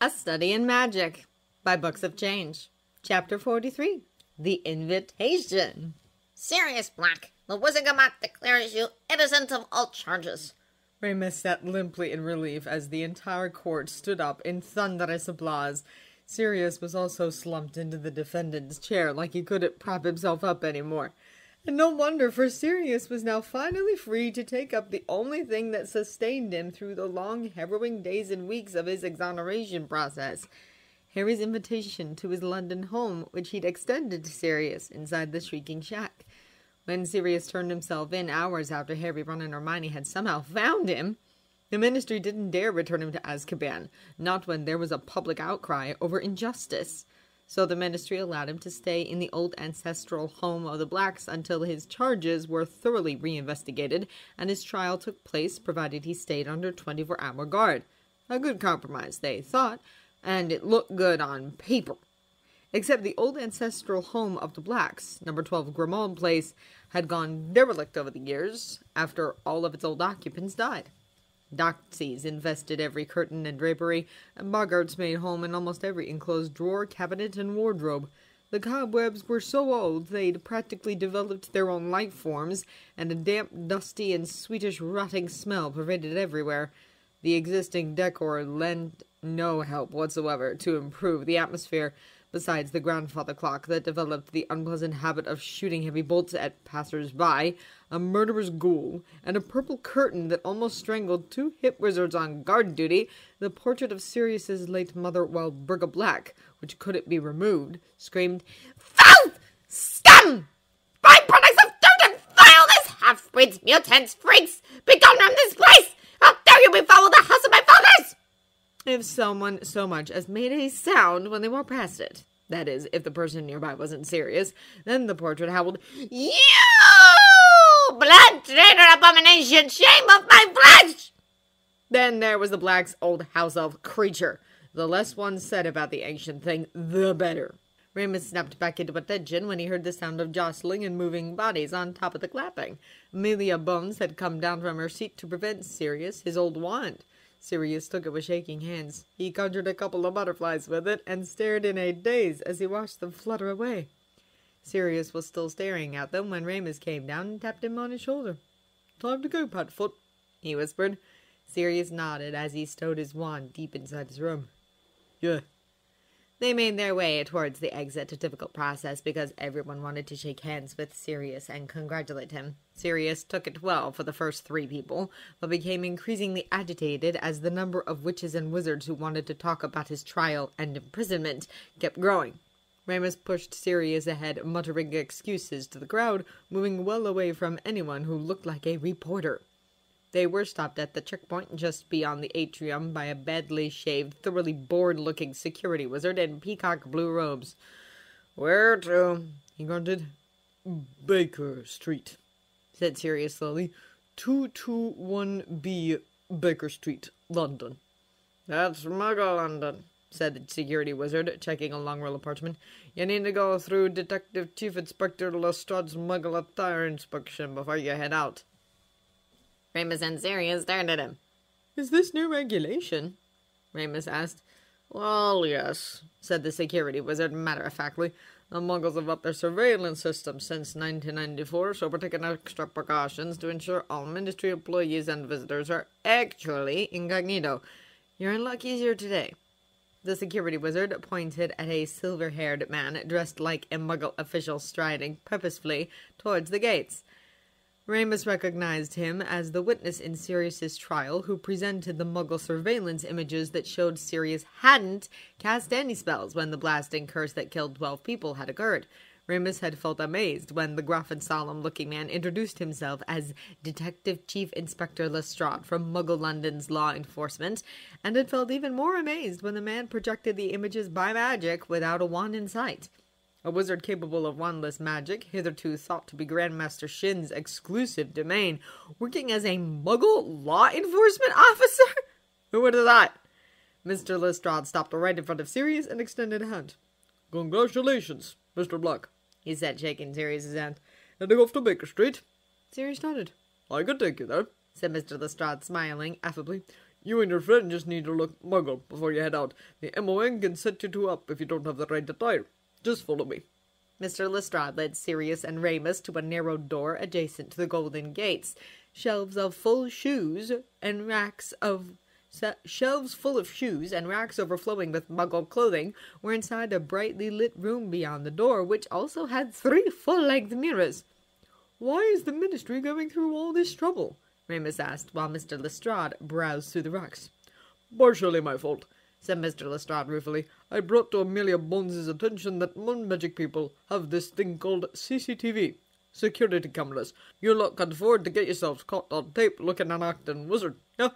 A Study in Magic by Books of Change. Chapter 43. The Invitation. Sirius Black, the Wizengamot declares you innocent of all charges. Remus sat limply in relief as the entire court stood up in thunderous applause. Sirius was also slumped into the defendant's chair like he couldn't prop himself up anymore. And no wonder, for Sirius was now finally free to take up the only thing that sustained him through the long, harrowing days and weeks of his exoneration process. Harry's invitation to his London home, which he'd extended to Sirius inside the Shrieking Shack. When Sirius turned himself in hours after Harry, Ron, and Hermione had somehow found him, the Ministry didn't dare return him to Azkaban, not when there was a public outcry over injustice. So the Ministry allowed him to stay in the old ancestral home of the Blacks until his charges were thoroughly reinvestigated and his trial took place, provided he stayed under 24-hour guard. A good compromise, they thought, and it looked good on paper. Except the old ancestral home of the Blacks, number 12 Grimmauld Place, had gone derelict over the years after all of its old occupants died. Doxies infested every curtain and drapery, and boggarts made home in almost every enclosed drawer, cabinet, and wardrobe. The cobwebs were so old they'd practically developed their own life forms, and a damp, dusty, and sweetish rotting smell pervaded everywhere. The existing decor lent no help whatsoever to improve the atmosphere, besides the grandfather clock that developed the unpleasant habit of shooting heavy bolts at passers-by, a murderer's ghoul, and a purple curtain that almost strangled two hip wizards on guard duty. The portrait of Sirius's late mother, while Burga Black, which couldn't be removed, screamed, "Filth! Scum! Byproducts of dirt and vileness! Half-breeds, mutants, freaks! Begone from this place! How dare you befoul the house of my fathers!" if someone so much as made a sound when they walked past it. That is, if the person nearby wasn't serious. Then the portrait howled, "You blood traitor abomination! Shame of my flesh!" Then there was the Black's old house elf creature. The less one said about the ancient thing, the better. Remus snapped back into attention when he heard the sound of jostling and moving bodies on top of the clapping. Amelia Bones had come down from her seat to prevent Sirius, his old wand. Sirius took it with shaking hands. He conjured a couple of butterflies with it and stared in a daze as he watched them flutter away. Sirius was still staring at them when Remus came down and tapped him on his shoulder. "Time to go, Padfoot," he whispered. Sirius nodded as he stowed his wand deep inside his room. "Yeah." They made their way towards the exit, a difficult process because everyone wanted to shake hands with Sirius and congratulate him. Sirius took it well for the first 3 people, but became increasingly agitated as the number of witches and wizards who wanted to talk about his trial and imprisonment kept growing. Remus pushed Sirius ahead, muttering excuses to the crowd, moving well away from anyone who looked like a reporter. They were stopped at the checkpoint just beyond the atrium by a badly shaved, thoroughly bored-looking security wizard in peacock blue robes. "Where to?" he grunted. "Baker Street," said Sirius slowly. 221B Baker Street, London. "That's Muggle London," said the security wizard, checking a long roll of parchment. "You need to go through Detective Chief Inspector Lestrade's Muggle attire inspection before you head out." Remus and Sirius stared at him. "Is this new regulation?" Remus asked. "Well, yes," said the security wizard matter-of-factly. "The Muggles have upped their surveillance system since 1994, so we're taking extra precautions to ensure all Ministry employees and visitors are actually incognito. You're in luck easier today." The security wizard pointed at a silver-haired man dressed like a Muggle official striding purposefully towards the gates. Remus recognized him as the witness in Sirius's trial who presented the Muggle surveillance images that showed Sirius hadn't cast any spells when the blasting curse that killed 12 people had occurred. Remus had felt amazed when the gruff and solemn-looking man introduced himself as Detective Chief Inspector Lestrade from Muggle London's law enforcement, and had felt even more amazed when the man projected the images by magic without a wand in sight. A wizard capable of wandless magic, hitherto thought to be Grandmaster Shin's exclusive domain, working as a Muggle law enforcement officer? Who would have thought? Mr. Lestrade stopped right in front of Sirius and extended a hand. "Congratulations, Mr. Black," he said, shaking Sirius's hand. "Heading off to Baker Street?" Sirius nodded. "I could take you there," said Mr. Lestrade, smiling affably. You and your friend just need to look muggle before you head out. The MON can set you two up if you don't have the right attire. Just follow me." Mr. Lestrade led Sirius and Remus to a narrow door adjacent to the golden gates. Shelves full of shoes and racks overflowing with muggle clothing were inside a brightly lit room beyond the door, which also had 3 full-length mirrors. "Why is the Ministry going through all this trouble?" Remus asked, while Mr. Lestrade browsed through the racks. "Partially my fault," said Mr. Lestrade ruefully. "I brought to Amelia Bones's attention that magic people have this thing called CCTV. Security cameras. You lot can't afford to get yourselves caught on tape looking at an acting wizard, yeah?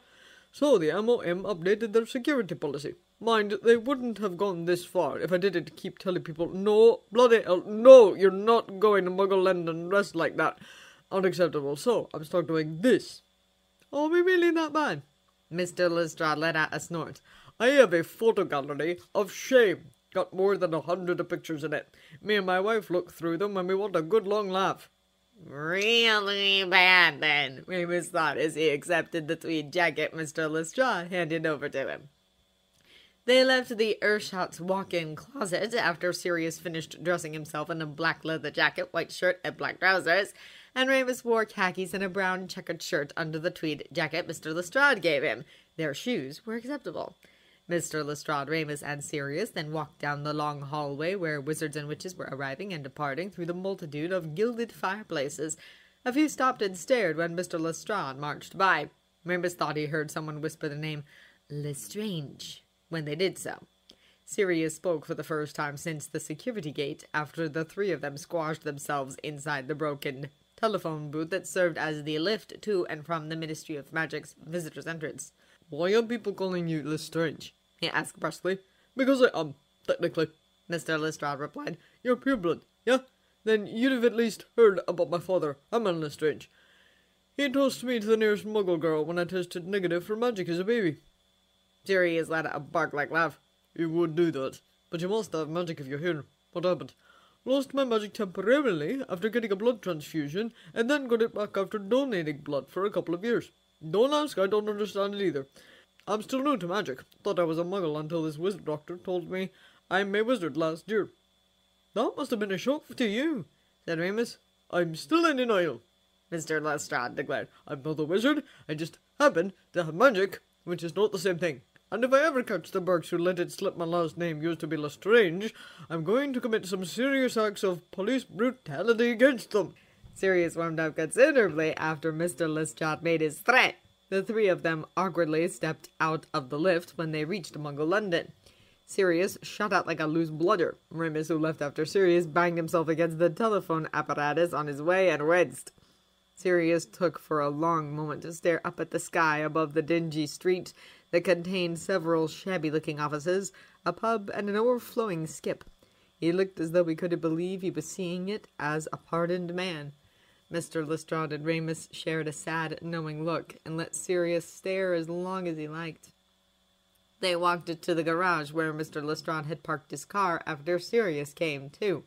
So the MOM updated their security policy. Mind, they wouldn't have gone this far if I didn't keep telling people, no, bloody hell, no, you're not going to Muggle Land and dressed like that. Unacceptable. So I'm stuck doing this." "Are we really that bad?" Mr. Lestrade let out a snort. "I have a photo gallery of shame. Got more than 100 pictures in it. Me and my wife look through them when we want a good long laugh." "Really bad, then," Remus thought as he accepted the tweed jacket Mr. Lestrade handed over to him. They left the Urshot's walk-in closet after Sirius finished dressing himself in a black leather jacket, white shirt, and black trousers, and Remus wore khakis and a brown checkered shirt under the tweed jacket Mr. Lestrade gave him. Their shoes were acceptable. Mr. Lestrade, Remus, and Sirius then walked down the long hallway where wizards and witches were arriving and departing through the multitude of gilded fireplaces. A few stopped and stared when Mr. Lestrade marched by. Remus thought he heard someone whisper the name Lestrange when they did so. Sirius spoke for the first time since the security gate after the 3 of them squashed themselves inside the broken telephone booth that served as the lift to and from the Ministry of Magic's visitors' entrance. "Why are people calling you Lestrange?" he asked brusquely. "Because I am, technically," Mr. Lestrade replied. "You're pureblood, yeah? Then you'd have at least heard about my father, Aman Lestrange. He tossed me to the nearest Muggle girl when I tested negative for magic as a baby." Sirius let out a bark-like laugh. "You would do that, but you must have magic if you're here. What happened? Lost my magic temporarily after getting a blood transfusion, and then got it back after donating blood for a couple of years. Don't ask, I don't understand it either. I'm still new to magic. Thought I was a Muggle until this wizard doctor told me I'm a wizard last year." "That must have been a shock to you," said Remus. "I'm still in denial," Mr. Lestrade declared. "I'm not a wizard, I just happen to have magic, which is not the same thing. And if I ever catch the Burks who let it slip my last name used to be Lestrange, I'm going to commit some serious acts of police brutality against them." Sirius warmed up considerably after Mr. Lestrade made his threat. The 3 of them awkwardly stepped out of the lift when they reached Muggle London. Sirius shot out like a loose bludger. Remus, who left after Sirius, banged himself against the telephone apparatus on his way and winced. Sirius took for a long moment to stare up at the sky above the dingy street that contained several shabby-looking offices, a pub, and an overflowing skip. He looked as though he couldn't believe he was seeing it as a pardoned man. Mr. Lestrade and Remus shared a sad, knowing look, and let Sirius stare as long as he liked. They walked to the garage where Mr. Lestrade had parked his car after Sirius came, too.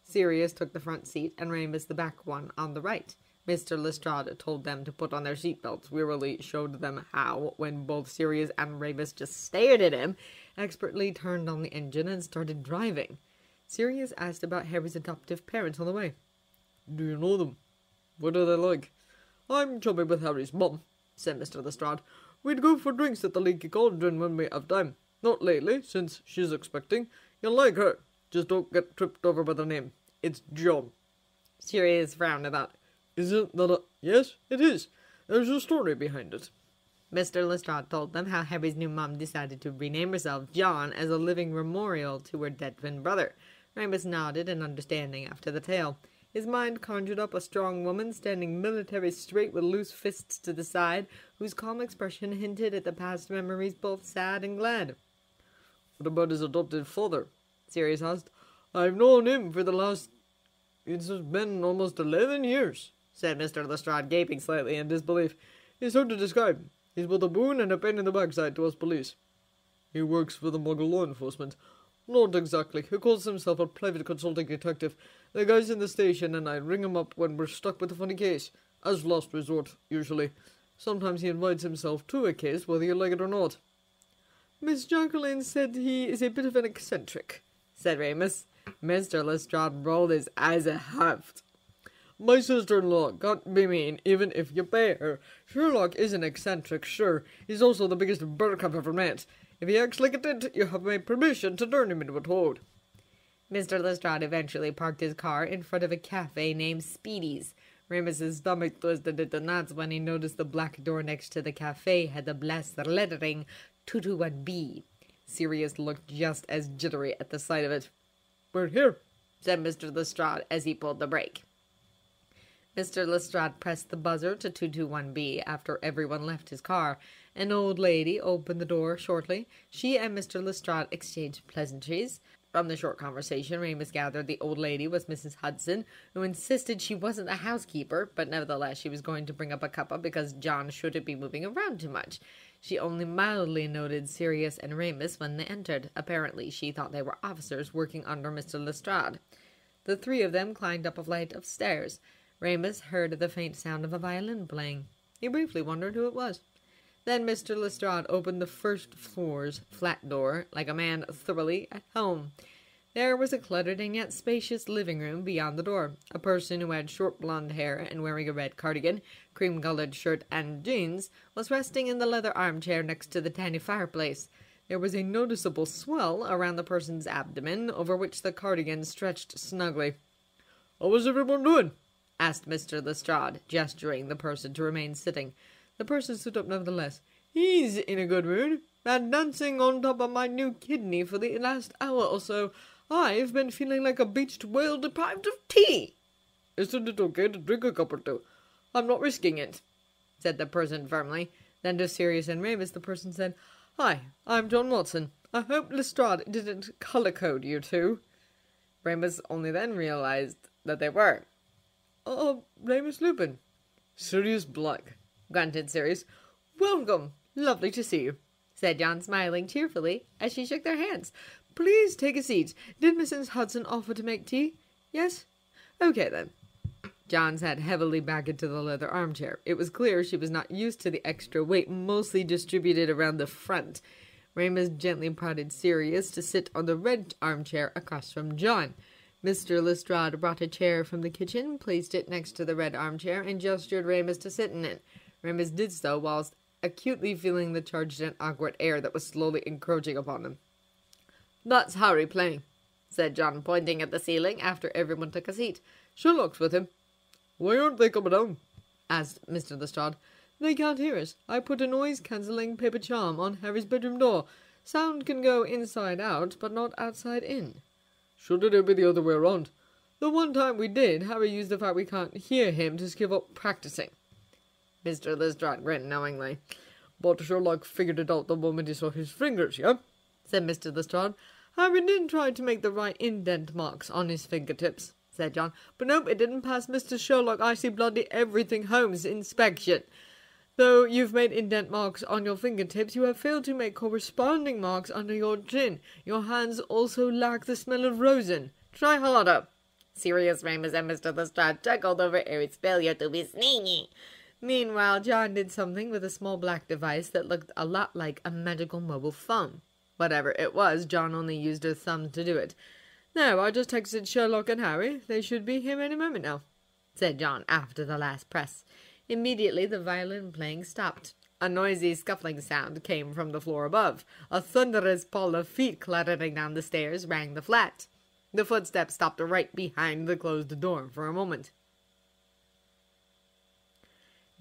Sirius took the front seat and Remus the back one on the right. Mr. Lestrade told them to put on their seatbelts, wearily showed them how, when both Sirius and Remus just stared at him, expertly turned on the engine and started driving. Sirius asked about Harry's adoptive parents on the way. "Do you know them? What are they like?" "I'm chummy with Harry's mum," said Mr. Lestrade. "We'd go for drinks at the Leaky Cauldron when we have time. Not lately, since she's expecting. You'll like her. Just don't get tripped over by the name. It's John." Sirius frowned at that. "Isn't that a—" "Yes, it is. There's a story behind it." Mr. Lestrade told them how Harry's new mum decided to rename herself John as a living memorial to her dead twin brother. Remus nodded in understanding after the tale. His mind conjured up a strong woman standing military straight with loose fists to the side, whose calm expression hinted at the past memories both sad and glad. "What about his adopted father?" Sirius asked. "I've known him for the last— it's been almost 11 years, said Mr. Lestrade, gaping slightly in disbelief. "It's hard to describe. He's both a boon and a pain in the backside to us police." "He works for the Muggle law enforcement." "Not exactly. He calls himself a private consulting detective. The guys in the station and I ring him up when we're stuck with a funny case. As last resort, usually. Sometimes he invites himself to a kiss, whether you like it or not. Miss Jacqueline said he is a bit of an eccentric, said Remus. Mr. Lestrade rolled his eyes a huffed. My sister-in-law can't be mean, even if you pay her. Sherlock is an eccentric, sure. He's also the biggest burk I've ever met. If he acts like a tit, you have my permission to turn him into a toad. Mr. Lestrade eventually parked his car in front of a cafe named Speedy's. Remus's stomach twisted into knots when he noticed the black door next to the cafe had the blessed lettering 221B. Sirius looked just as jittery at the sight of it. We're here, said Mr. Lestrade as he pulled the brake. Mr. Lestrade pressed the buzzer to 221B after everyone left his car. An old lady opened the door shortly. She and Mr. Lestrade exchanged pleasantries. From the short conversation, Remus gathered the old lady was Mrs. Hudson, who insisted she wasn't a housekeeper, but nevertheless she was going to bring up a cuppa because John shouldn't be moving around too much. She only mildly noted Sirius and Remus when they entered. Apparently she thought they were officers working under Mr. Lestrade. The three of them climbed up a flight of stairs. Remus heard the faint sound of a violin playing. He briefly wondered who it was. Then Mr. Lestrade opened the first floor's flat door, like a man thoroughly at home. There was a cluttered and yet spacious living room beyond the door. A person who had short blonde hair and wearing a red cardigan, cream-colored shirt, and jeans was resting in the leather armchair next to the tiny fireplace. There was a noticeable swell around the person's abdomen, over which the cardigan stretched snugly. How was everyone doing? asked Mr. Lestrade, gesturing the person to remain sitting. The person stood up nevertheless. He's in a good mood. Been dancing on top of my new kidney for the last hour or so. I've been feeling like a beached whale deprived of tea. Isn't it okay to drink a cup or two? I'm not risking it, said the person firmly. Then to Sirius and Remus the person said, Hi, I'm John Watson. I hope Lestrade didn't colour-code you two. Remus only then realized that they were. Remus Lupin. Sirius Black, grunted Sirius. Welcome. Lovely to see you, said John, smiling cheerfully as she shook their hands. Please take a seat. Did Mrs. Hudson offer to make tea? Yes? Okay, then. John sat heavily back into the leather armchair. It was clear she was not used to the extra weight mostly distributed around the front. Remus gently prodded Sirius to sit on the red armchair across from John. Mr. Lestrade brought a chair from the kitchen, placed it next to the red armchair, and gestured Remus to sit in it. Remus did so whilst acutely feeling the charged and awkward air that was slowly encroaching upon him. That's Harry playing, said John, pointing at the ceiling after everyone took a seat. Sherlock's with him. Why aren't they coming down? Asked Mr. Lestrade. They can't hear us. I put a noise-cancelling paper charm on Harry's bedroom door. Sound can go inside out, but not outside in. Shouldn't it be the other way around? The one time we did, Harry used the fact we can't hear him to give up practicing. Mr. Lestrade grinned knowingly. But Sherlock figured it out the moment he saw his fingers, yeah? Said Mr. Lestrade. Harry did try to make the right indent marks on his fingertips, said John. But nope, it didn't pass Mr. Sherlock Icy Bloody Everything Holmes' inspection. Though you've made indent marks on your fingertips, you have failed to make corresponding marks under your chin. Your hands also lack the smell of rosin. Try harder. Sirius, Remus, and Mr. Lestrade chuckled over Harry's failure to be sneaky. Meanwhile, John did something with a small black device that looked a lot like a magical mobile phone. Whatever it was, John only used her thumb to do it. No, I just texted Sherlock and Harry. They should be here any moment now, said John after the last press. Immediately the violin playing stopped. A noisy scuffling sound came from the floor above. A thunderous pall of feet clattering down the stairs rang the flat. The footsteps stopped right behind the closed door for a moment.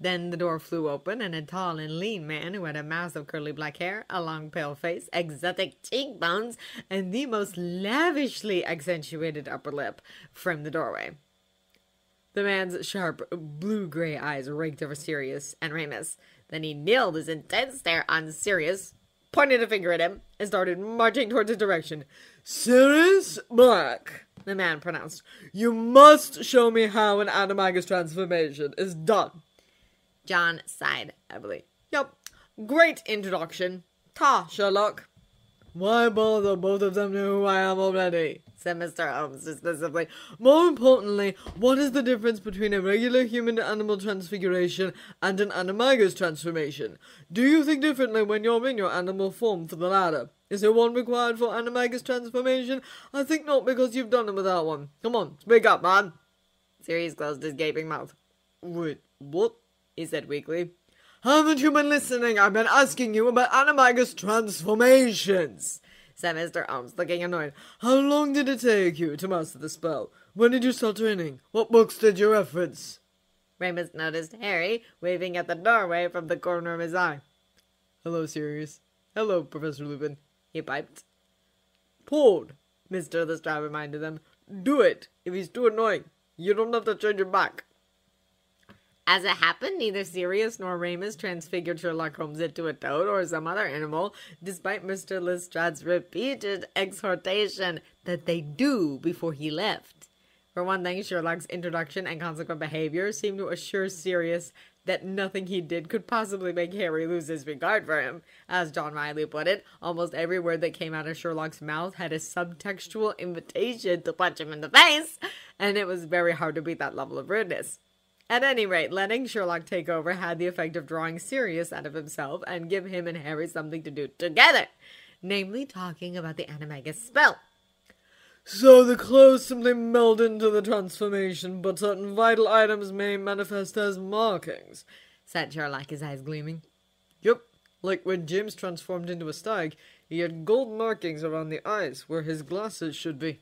Then the door flew open, and a tall and lean man who had a mass of curly black hair, a long pale face, exotic cheekbones, and the most lavishly accentuated upper lip framed the doorway. The man's sharp, blue-gray eyes raked over Sirius and Remus. Then he nailed his intense stare on Sirius, pointed a finger at him, and started marching towards his direction. Sirius Black, the man pronounced. You must show me how an animagus transformation is done. John sighed heavily. Yep, great introduction. Ta, Sherlock. Why bother? Both of them know who I am already, said Mr. Holmes dismissively. More importantly, what is the difference between a regular human-animal transfiguration and an animagus transformation? Do you think differently when you're in your animal form for the latter? Is there one required for animagus transformation? I think not, because you've done it without one. Come on, speak up, man. Sirius closed his gaping mouth. Wait, what? He said weakly. Haven't you been listening? I've been asking you about animagus transformations, said Mr. Holmes, looking annoyed. How long did it take you to master the spell? When did you start training? What books did you reference? Remus noticed Harry waving at the doorway from the corner of his eye. Hello, Sirius. Hello, Professor Lupin, he piped. Pawed, Mr. Lestrade reminded them. Do it. If he's too annoying, you don't have to turn your back. As it happened, neither Sirius nor Remus transfigured Sherlock Holmes into a toad or some other animal, despite Mr. Lestrade's repeated exhortation that they do before he left. For one thing, Sherlock's introduction and consequent behavior seemed to assure Sirius that nothing he did could possibly make Harry lose his regard for him. As John Riley put it, almost every word that came out of Sherlock's mouth had a subtextual invitation to punch him in the face, and it was very hard to beat that level of rudeness. At any rate, letting Sherlock take over had the effect of drawing Sirius out of himself and give him and Harry something to do together, namely talking about the animagus spell. So the clothes simply meld into the transformation, but certain vital items may manifest as markings, said Sherlock, his eyes gleaming. Yep, like when James transformed into a stag, he had gold markings around the eyes where his glasses should be,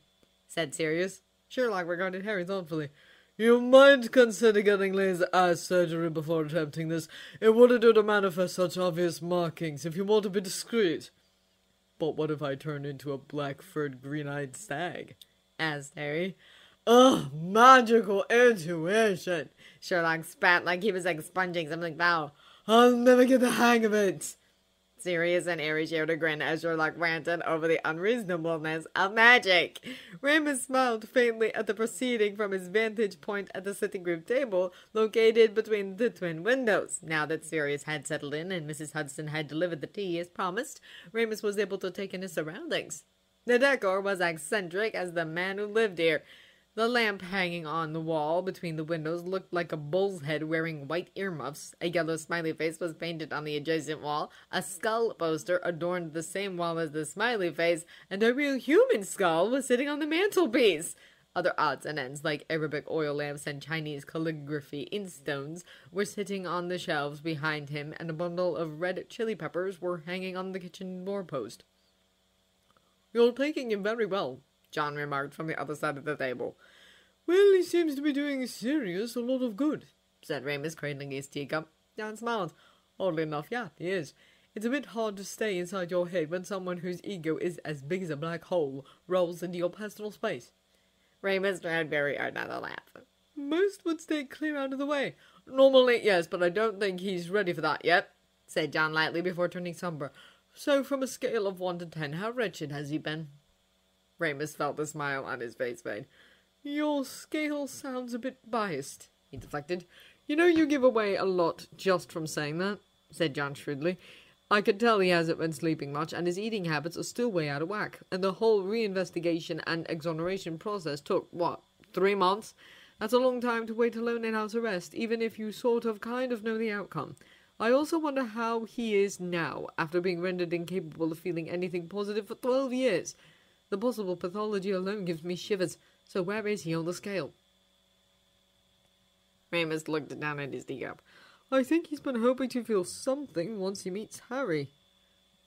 said Sirius. Sherlock regarded Harry thoughtfully. You might consider getting laser eye surgery before attempting this. It wouldn't do to manifest such obvious markings if you want to be discreet. But what if I turn into a black-furred, green-eyed stag? asked Harry. Ugh, magical intuition! Sherlock spat like he was expunging something foul. I'll never get the hang of it! Sirius and Harry shared a grin as Sherlock ranted over the unreasonableness of magic. Remus smiled faintly at the proceeding from his vantage point at the sitting room table located between the twin windows. Now that Sirius had settled in and Mrs. Hudson had delivered the tea as promised, Remus was able to take in his surroundings. The decor was eccentric as the man who lived here. The lamp hanging on the wall between the windows looked like a bull's head wearing white earmuffs. A yellow smiley face was painted on the adjacent wall. A skull poster adorned the same wall as the smiley face, and a real human skull was sitting on the mantelpiece. Other odds and ends, like Arabic oil lamps and Chinese calligraphy in stones, were sitting on the shelves behind him, and a bundle of red chili peppers were hanging on the kitchen doorpost. You're taking him very well, John remarked from the other side of the table. Well, he seems to be doing Sirius a lot of good, said Remus, cradling his teacup. John smiled. Oddly enough, yeah, he is. It's a bit hard to stay inside your head when someone whose ego is as big as a black hole rolls into your personal space. Remus tried very hard not to laugh. Most would stay clear out of the way. Normally, yes, but I don't think he's ready for that yet, said John lightly before turning somber. So, from a scale of 1 to 10, how wretched has he been? Remus felt the smile on his face fade. Your scale sounds a bit biased, he deflected. You know you give away a lot just from saying that, said John shrewdly. I can tell he hasn't been sleeping much, and his eating habits are still way out of whack. And the whole reinvestigation and exoneration process took, 3 months? That's a long time to wait alone in house arrest, even if you sort of kind of know the outcome. I also wonder how he is now, after being rendered incapable of feeling anything positive for 12 years. The possible pathology alone gives me shivers. So where is he on the scale? Remus looked down at his teacup. I think he's been hoping to feel something once he meets Harry.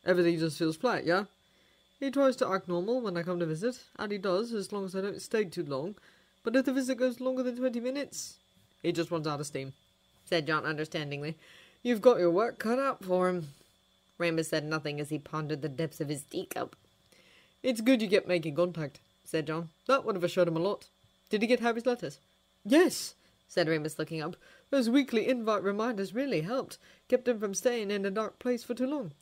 Everything just feels flat, yeah? He tries to act normal when I come to visit, and he does as long as I don't stay too long. But if the visit goes longer than 20 minutes, he just runs out of steam, said John understandingly. You've got your work cut out for him. Remus said nothing as he pondered the depths of his teacup. It's good you get making contact, said John. That would have assured him a lot. Did he get Harry's letters? Yes, said Remus, looking up. Those weekly invite reminders really helped. Kept him from staying in a dark place for too long.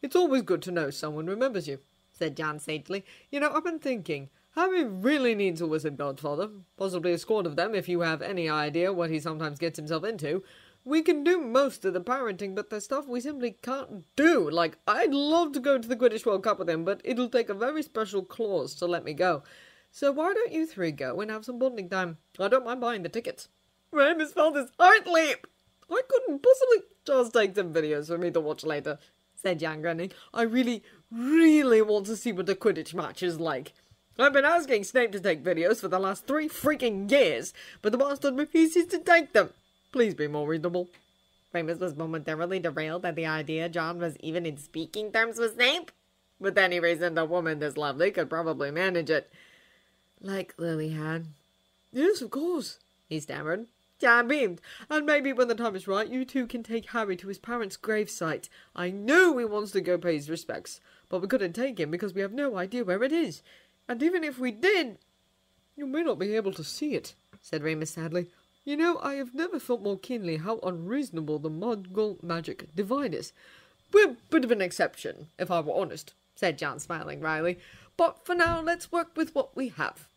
It's always good to know someone remembers you, said John sagely. You know, I've been thinking, Harry really needs a wizard godfather. Possibly a squad of them if you have any idea what he sometimes gets himself into. We can do most of the parenting, but there's stuff we simply can't do. Like, I'd love to go to the Quidditch World Cup with him, but it'll take a very special clause to let me go. So why don't you three go and have some bonding time? I don't mind buying the tickets. Remus felt his heart leap. I couldn't possibly just take some videos for me to watch later, said John, grinning. I really, really want to see what the Quidditch match is like. I've been asking Snape to take videos for the last 3 freaking years, but the bastard refuses to take them. Please be more reasonable. Remus was momentarily derailed at the idea John was even in speaking terms with Snape. With any reason, a woman this lovely could probably manage it. Like Lily had. Yes, of course, he stammered. John beamed. And maybe when the time is right, you two can take Harry to his parents' gravesite. I know he wants to go pay his respects, but we couldn't take him because we have no idea where it is. And even if we did, you may not be able to see it, said Remus sadly. You know, I have never felt more keenly how unreasonable the Muggle magic divine is. We're a bit of an exception, if I were honest, said John, smiling wryly. But for now, let's work with what we have.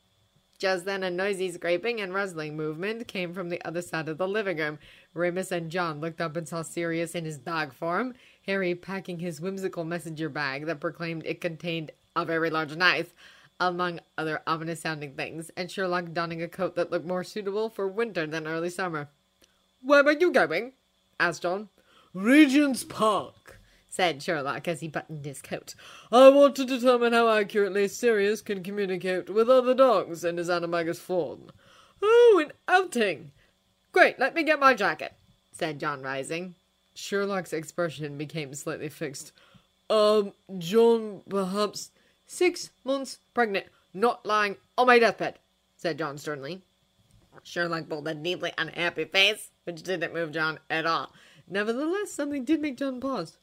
Just then a noisy scraping and rustling movement came from the other side of the living room. Remus and John looked up and saw Sirius in his dog form, Harry packing his whimsical messenger bag that proclaimed it contained a very large knife, among other ominous-sounding things, and Sherlock donning a coat that looked more suitable for winter than early summer. "Where are you going?" asked John. "Regent's Park," said Sherlock as he buttoned his coat. "I want to determine how accurately Sirius can communicate with other dogs in his animagus form." "Oh, an outing! Great, let me get my jacket," said John, rising. Sherlock's expression became slightly fixed. John, perhaps 6 months pregnant, not lying on my deathbed," said John sternly. Sherlock pulled a deeply unhappy face, which didn't move John at all. Nevertheless, something did make John pause.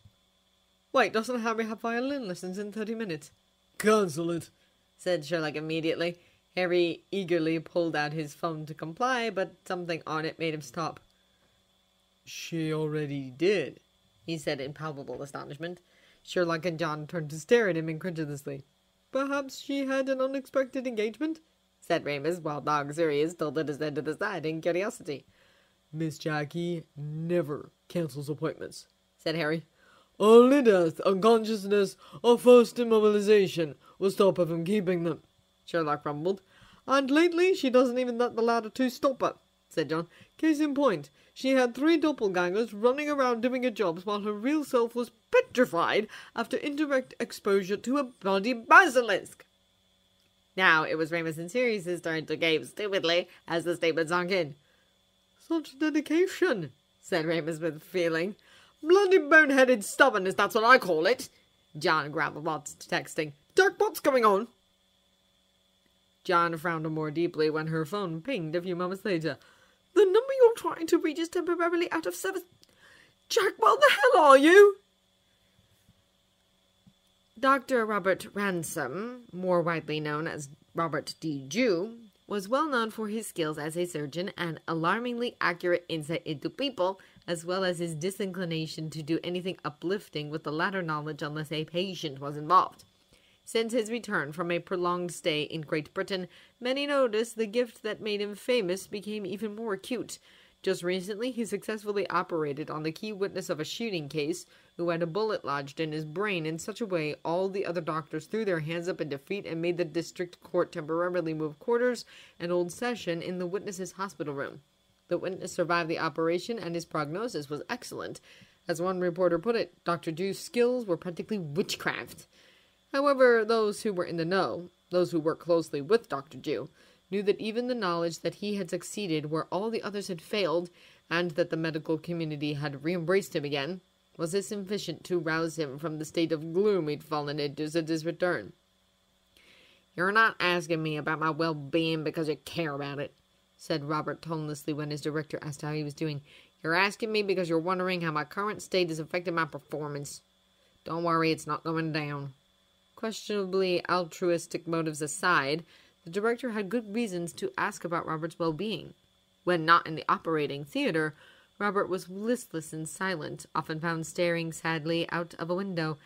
"Wait, doesn't Harry have violin lessons in 30 minutes? "Cancel it," said Sherlock immediately. Harry eagerly pulled out his phone to comply, but something on it made him stop. "She already did," he said in palpable astonishment. Sherlock and John turned to stare at him incredulously. "Perhaps she had an unexpected engagement?" said Remus, while Dog Sirius tilted his head to the side in curiosity. "Miss Jackie never cancels appointments," said Harry. "Only death, unconsciousness, or forced immobilization will stop her from keeping them," Sherlock rumbled. "And lately she doesn't even let the latter two stop her," said John. "Case in point, she had 3 doppelgangers running around doing her jobs while her real self was petrified after indirect exposure to a bloody basilisk." Now it was Remus and Sirius's turn to gape stupidly as the statement sunk in. "Such dedication," said Remus with feeling. "Bloody boneheaded stubbornness, that's what I call it," John growled whilst texting. "Jack, what's going on?" John frowned more deeply when her phone pinged a few moments later. "The number you're trying to reach is temporarily out of service. Jack, where the hell are you?" Dr. Robert Ransom, more widely known as Robert D. Jew, was well known for his skills as a surgeon and alarmingly accurate insight into people, as well as his disinclination to do anything uplifting with the latter knowledge unless a patient was involved. Since his return from a prolonged stay in Great Britain, many noticed the gift that made him famous became even more acute. Just recently, he successfully operated on the key witness of a shooting case who had a bullet lodged in his brain in such a way all the other doctors threw their hands up in defeat and made the district court temporarily move quarters and hold session in the witness's hospital room. The witness survived the operation and his prognosis was excellent. As one reporter put it, Dr. Jew's skills were practically witchcraft. However, those who were in the know, those who worked closely with Dr. Jew, knew that even the knowledge that he had succeeded where all the others had failed, and that the medical community had re-embraced him again, was insufficient to rouse him from the state of gloom he'd fallen into since his return. "You're not asking me about my well-being because you care about it," said Robert tonelessly when his director asked how he was doing. "You're asking me because you're wondering how my current state has affected my performance. Don't worry, it's not going down." Questionably altruistic motives aside, the director had good reasons to ask about Robert's well-being. When not in the operating theater, Robert was listless and silent, often found staring sadly out of a window.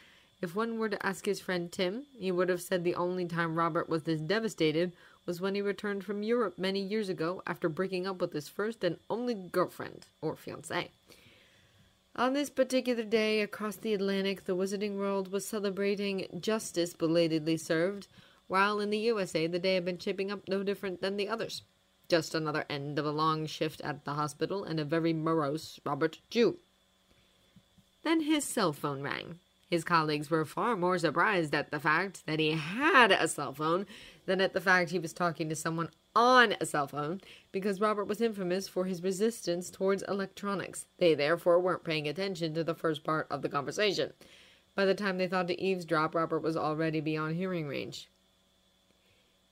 If one were to ask his friend Tim, he would have said the only time Robert was this devastated was when he returned from Europe many years ago after breaking up with his first and only girlfriend, or fiancée. On this particular day, across the Atlantic, the Wizarding World was celebrating justice belatedly served, while in the USA the day had been shaping up no different than the others. Just another end of a long shift at the hospital and a very morose Robert Jew. Then his cell phone rang. His colleagues were far more surprised at the fact that he had a cell phone than at the fact he was talking to someone on a cell phone, because Robert was infamous for his resistance towards electronics. They therefore weren't paying attention to the first part of the conversation. By the time they thought to eavesdrop, Robert was already beyond hearing range.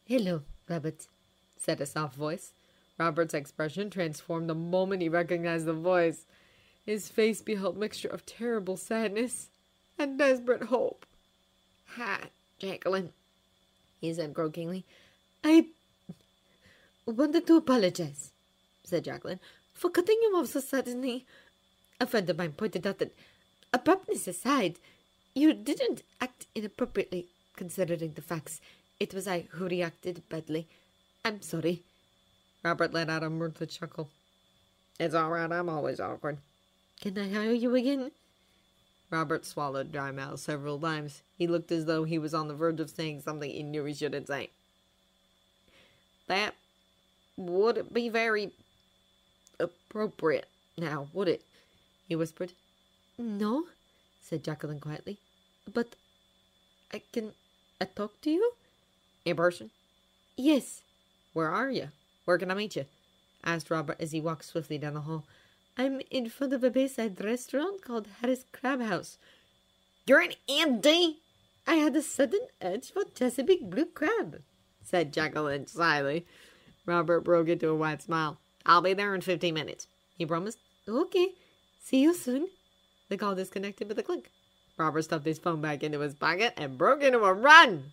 "Hello, Robert," said a soft voice. Robert's expression transformed the moment he recognized the voice. His face beheld a mixture of terrible sadness and desperate hope. "Hi, Jacqueline," he said croakingly. "I wanted to apologize," said Jacqueline, "for cutting you off so suddenly. A friend of mine pointed out that, abruptness aside, you didn't act inappropriately, considering the facts. It was I who reacted badly. I'm sorry." Robert let out a mirthless chuckle. "It's all right. I'm always awkward." "Can I hire you again?" Robert swallowed dry mouth several times. He looked as though he was on the verge of saying something he knew he shouldn't say. "That would be very appropriate now, would it?" he whispered. "No," said Jacqueline quietly. "But I talk to you?" "In person?" "Yes." "Where are you? Where can I meet you?" asked Robert as he walked swiftly down the hall. "I'm in front of a Bayside restaurant called Harris Crab House." "You're an MD?" "I had a sudden urge for Chesapeake blue crab," said Jacqueline slyly. Robert broke into a wide smile. "I'll be there in 15 minutes," he promised. "Okay. See you soon." The call disconnected with a click. Robert stuffed his phone back into his pocket and broke into a run.